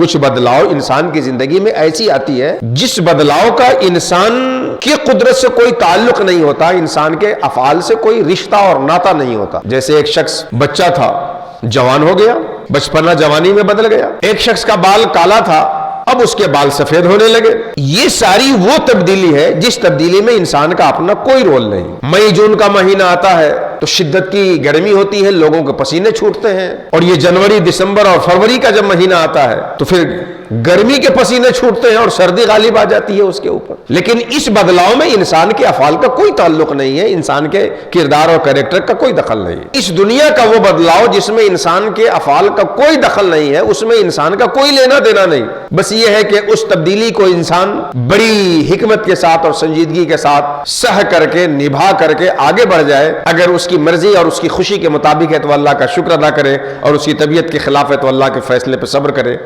कुछ बदलाव इंसान की जिंदगी में ऐसी आती है जिस बदलाव का इंसान की कुदरत से कोई ताल्लुक नहीं होता, इंसान के अफआल से कोई रिश्ता और नाता नहीं होता। जैसे एक शख्स बच्चा था, जवान हो गया, बचपना जवानी में बदल गया। एक शख्स का बाल काला था, अब उसके बाल सफेद होने लगे। ये सारी वो तब्दीली है जिस तब्दीली में इंसान का अपना कोई रोल नहीं। मई जून का महीना आता है तो शिद्दत की गर्मी होती है, लोगों के पसीने छूटते हैं। और ये जनवरी, दिसंबर और फरवरी का जब महीना आता है तो फिर गर्मी के पसीने छूटते हैं और सर्दी गालिब आ जाती है उसके ऊपर। लेकिन इस बदलाव में इंसान के अफाल का कोई ताल्लुक नहीं है, इंसान के किरदार और कैरेक्टर का कोई दखल नहीं है। इस दुनिया का वो बदलाव जिसमें इंसान के अफाल का कोई दखल नहीं है, उसमें इंसान का कोई लेना देना नहीं। बस ये है कि उस तब्दीली को इंसान बड़ी हिकमत के साथ और संजीदगी के साथ सह करके, निभा करके आगे बढ़ जाए। अगर उसकी मर्जी और उसकी खुशी के मुताबिक है तो अल्लाह का शुक्र अदा करे, और उसकी तबीयत के खिलाफ है तो अल्लाह के फैसले पर सब्र करे।